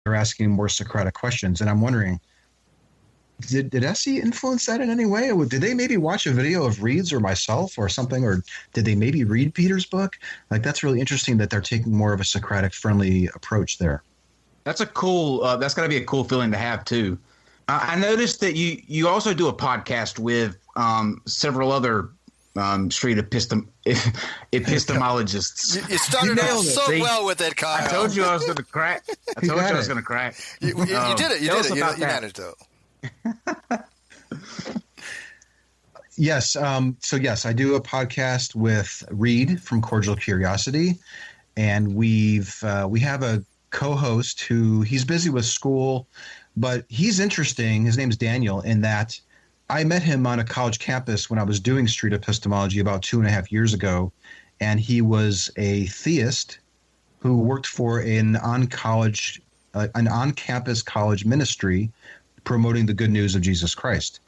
they're asking more Socratic questions. And I'm wondering, did SE influence that in any way? Or did they maybe watch a video of Reed's or myself or something? Or did they maybe read Peter's book? Like, that's really interesting that they're taking more of a Socratic friendly approach there. That's a cool, that's got to be a cool feeling to have too. I noticed that you also do a podcast with several other street epistemologists. You started out so well with it, Kyle. I told you I was going to crack. I told you I was going to crack. You did it. You did it. You managed though. Yes. So yes, I do a podcast with Reed from Cordial Curiosity, and we have a co-host who he's busy with school, but he's interesting. His name's Daniel, in that I met him on a college campus when I was doing street epistemology about 2.5 years ago, and he was a theist who worked for an on-campus college ministry promoting the good news of Jesus Christ.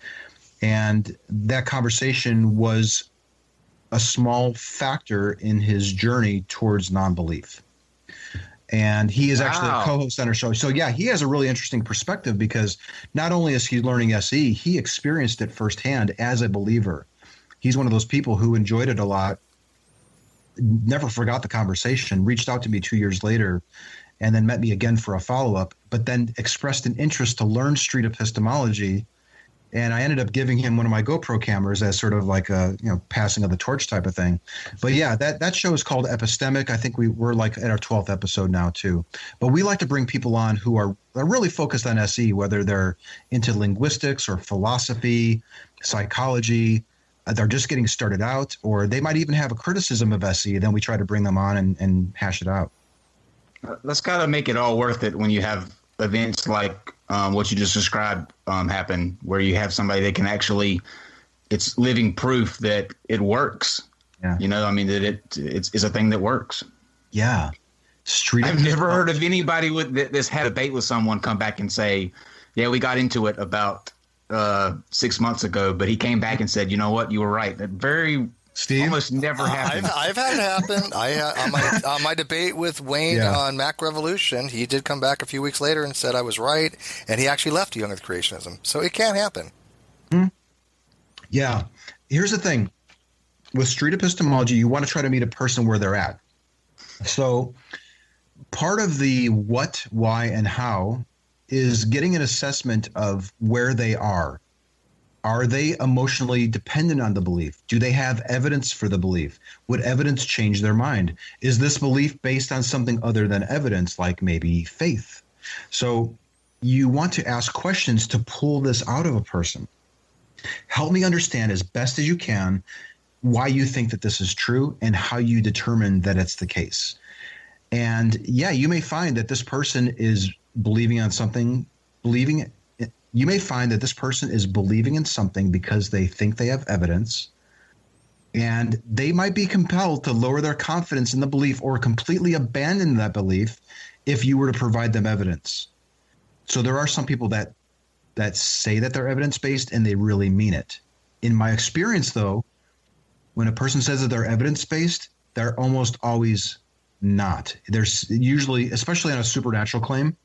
And that conversation was a small factor in his journey towards non-belief. And he is actually a co-host on our show. So, yeah, he has a really interesting perspective, because not only is he learning SE, he experienced it firsthand as a believer. He's one of those people who enjoyed it a lot, never forgot the conversation, reached out to me 2 years later, and then met me again for a follow-up, but then expressed an interest to learn street epistemology. And I ended up giving him one of my GoPro cameras as sort of like a passing of the torch type of thing. But yeah, that show is called Epistemic. I think we're like at our 12th episode now too. But we like to bring people on who are really focused on SE, whether they're into linguistics or philosophy, psychology. They're just getting started out, or they might even have a criticism of SE. Then we try to bring them on and hash it out. That's got to make it all worth it when you have events like what you just described happen, where you have somebody that can actually, it's living proof that it works. Yeah. That it's a thing that works. Yeah. I've never heard of anybody that's had a debate with someone come back and say, yeah, we got into it about 6 months ago, but he came back and said, you know what, you were right. That Steve? Almost never happens. I've had it happen. On my debate with Wayne on Mac Revolution, he did come back a few weeks later and said I was right, and he actually left Young Earth Creationism. So it can happen. Mm-hmm. Yeah. Here's the thing. With street epistemology, you want to try to meet a person where they're at. So part of the what, why, and how is getting an assessment of where they are. Are they emotionally dependent on the belief? Do they have evidence for the belief? Would evidence change their mind? Is this belief based on something other than evidence, like maybe faith? So you want to ask questions to pull this out of a person. Help me understand as best as you can why you think that this is true and how you determine that it's the case. And yeah, you may find that this person is believing on something, you may find that this person is believing in something because they think they have evidence, and they might be compelled to lower their confidence in the belief or completely abandon that belief if you were to provide them evidence. So there are some people that say that they're evidence-based and they really mean it. In my experience, though, when a person says that they're evidence-based, they're almost always not. There's usually, especially on a supernatural claim,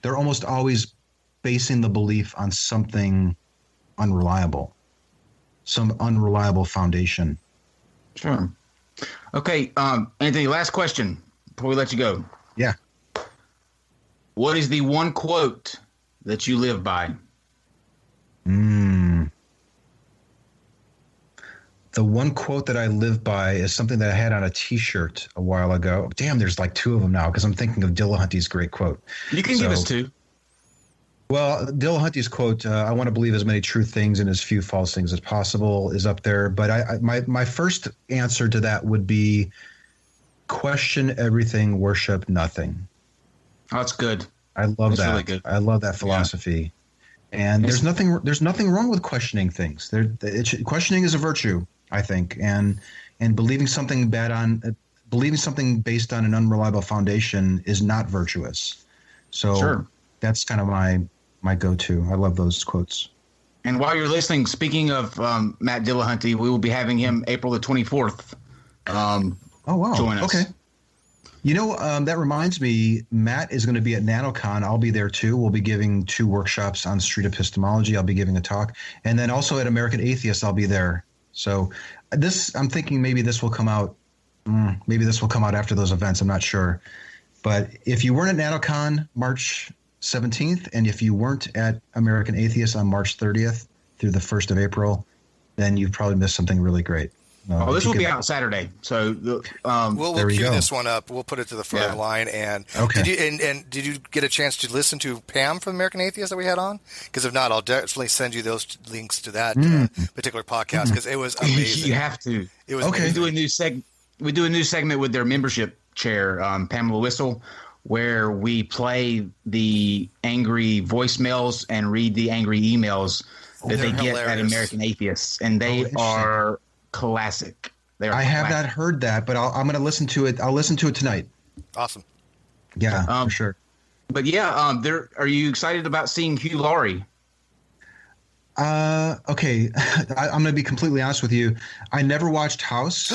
they're almost always basing the belief on something unreliable, some unreliable foundation. Sure. Okay, Anthony, last question before we let you go. Yeah. What is the one quote that you live by? The one quote that I live by is something that I had on a T-shirt a while ago. Damn, there's like two of them now because I'm thinking of Dillahunty's great quote. You can give us two. Well, Dillahunty's quote, I want to believe as many true things and as few false things as possible, is up there. But my first answer to that would be question everything, worship nothing. Oh, that's good. I love that. Really good. I love that philosophy. Yeah. And there's nothing wrong with questioning things. Questioning is a virtue, I think. And believing something based on an unreliable foundation is not virtuous. So sure. That's kind of my go-to. I love those quotes. And while you're listening, speaking of Matt Dillahunty, we will be having him April the 24th. Oh, wow. Join us. Okay. That reminds me, Matt is going to be at NanoCon. I'll be there too. We'll be giving 2 workshops on street epistemology. I'll be giving a talk. And then also at American Atheist, I'll be there. So I'm thinking maybe this will come out. Maybe this will come out after those events. I'm not sure. But if you weren't at NanoCon March 17th, and if you weren't at American Atheist on March 30th through the 1st of April, then you've probably missed something really great. This will be out Saturday, so we'll queue this one up. We'll put it to the front of the line. And okay. Did you get a chance to listen to Pam from American Atheist that we had on? Because if not, I'll definitely send you those links to that particular podcast because it was amazing. You have to. It was okay. amazing. We do a new segment with their membership chair, Pamela Whistle, where we play the angry voicemails and read the angry emails that they get at American Atheists, and they are classic. I have not heard that, but I'm going to listen to it. I'll listen to it tonight. Awesome. Yeah, for sure. But yeah, are you excited about seeing Hugh Laurie? Okay. I'm going to be completely honest with you. I never watched House.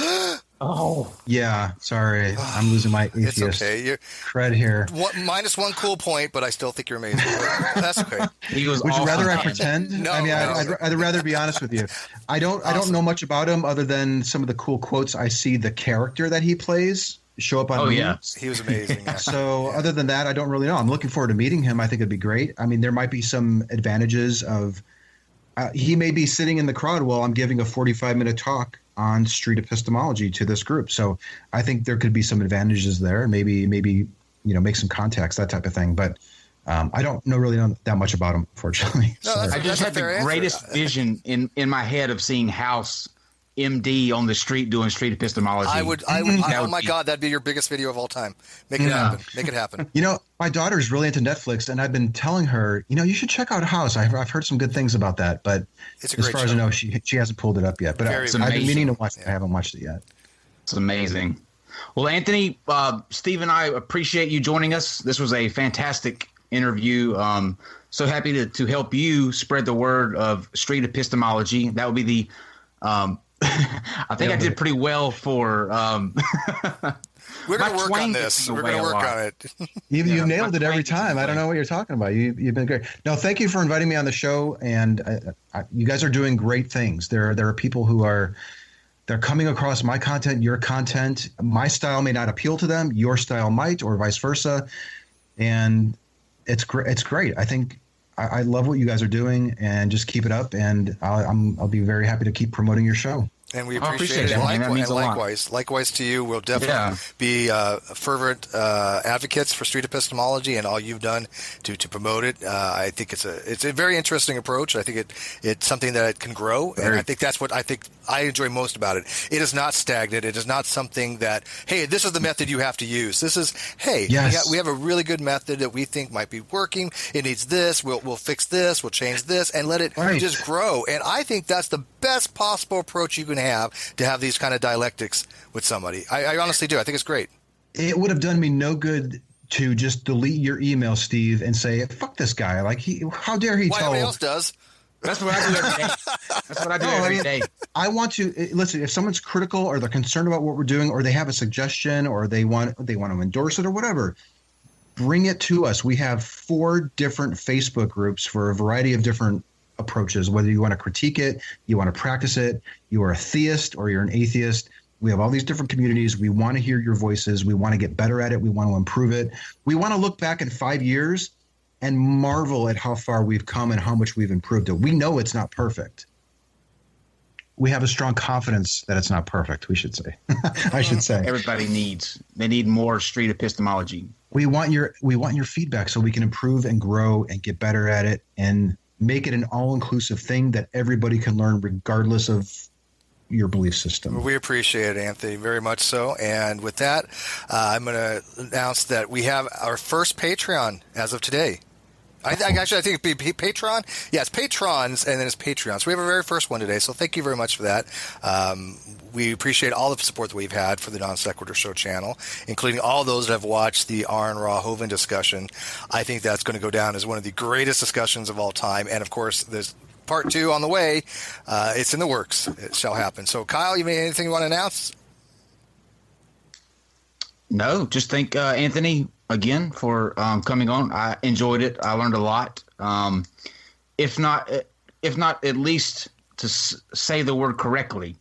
Oh. Yeah, sorry. I'm losing my atheist it's okay. cred here. Minus 1 cool point, but I still think you're amazing. That's okay. Would you rather I pretend? No, I mean, I'd rather be honest with you. I don't know much about him other than some of the cool quotes I see the character that he plays show up on movies. Yeah. He was amazing. Yeah. So other than that, I don't really know. I'm looking forward to meeting him. I think it'd be great. I mean, there might be some advantages of he may be sitting in the crowd while I'm giving a 45-minute talk on street epistemology to this group. So I think there could be some advantages there. Maybe make some contacts, that type of thing. But I don't really know that much about him, unfortunately. No, I just had the greatest vision in my head of seeing House MD on the street doing street epistemology. I would. Oh my God, that'd be your biggest video of all time. Make it happen. Make it happen. My daughter's really into Netflix, and I've been telling her, you should check out House. I've heard some good things about that, but it's as far as I know, she hasn't pulled it up yet. But I've been meaning to watch it. I haven't watched it yet. It's amazing. Well, Anthony, Steve and I appreciate you joining us. This was a fantastic interview. So happy to help you spread the word of street epistemology. That would be the I think I did pretty well for we're going to work on this. We're going to work on it. You nailed it every time. I don't know what you're talking about. You've been great. No, thank you for inviting me on the show. And you guys are doing great things. There are people who they're coming across my content, your content. My style may not appeal to them. Your style might, or vice versa. And it's great. It's great. I think I love what you guys are doing, and just keep it up. And I'll be very happy to keep promoting your show. And we appreciate it. Likewise to you. We'll definitely be fervent advocates for street epistemology and all you've done to promote it. I think it's a very interesting approach. I think it's something that can grow, and I think that's what I enjoy most about it. It is not stagnant. It is not something that, hey, this is the method you have to use. This is, hey, we have a really good method that we think might be working. It needs this. We'll fix this. We'll change this, and let it just grow. And I think that's the best possible approach you can have to have these kind of dialectics with somebody. I honestly do. I think it's great. It would have done me no good to just delete your email, Steve, and say, fuck this guy. Like, how dare he tell... Nobody else does. That's what I do every day. That's what I do every day. I want to listen. If someone's critical, or they're concerned about what we're doing, or they have a suggestion, or they want to endorse it, or whatever, bring it to us. We have 4 different Facebook groups for a variety of different approaches. Whether you want to critique it, you want to practice it, you are a theist, or you're an atheist. We have all these different communities. We want to hear your voices. We want to get better at it. We want to improve it. We want to look back in 5 years and marvel at how far we've come and how much we've improved it. We know it's not perfect. We have a strong confidence that it's not perfect, we should say. I should say. Everybody they need more street epistemology. We want your feedback so we can improve and grow and get better at it and make it an all-inclusive thing that everybody can learn regardless of your belief system. We appreciate it, Anthony, very much so. And with that, I'm going to announce that we have our first Patreon as of today. I think it'd be Patreon. Yeah, it's patrons, and then it's Patreon. So we have our very first one today. So thank you very much for that. We appreciate all the support that we've had for the Non Sequitur Show channel, including all those that have watched the Aron Ra Hovind discussion. I think that's going to go down as one of the greatest discussions of all time. And, of course, there's part 2 on the way. It's in the works. It shall happen. So, Kyle, anything you want to announce? No, just thank Anthony again for coming on. I enjoyed it. I learned a lot. If not at least to say the word correctly.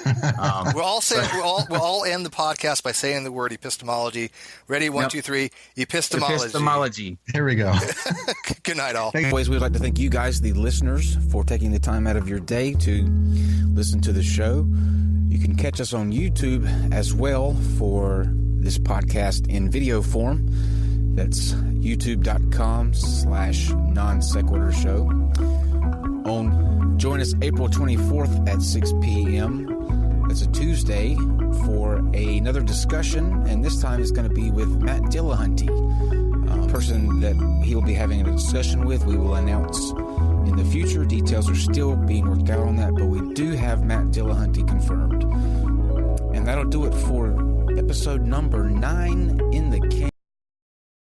We'll all end the podcast by saying the word epistemology. Ready? 1, 2, 3. Epistemology. Here we go. Good night, all. Anyways, we'd like to thank you guys, the listeners, for taking the time out of your day to listen to the show. You can catch us on YouTube as well for this podcast in video form. That's youtube.com/non-sequitur show. Join us April 24th at 6 p.m. That's a Tuesday for another discussion, and this time it's going to be with Matt Dillahunty, a person that he will be having a discussion with. We will announce in the future. Details are still being worked out on that, but we do have Matt Dillahunty confirmed. And that'll do it for episode number 9 in the can.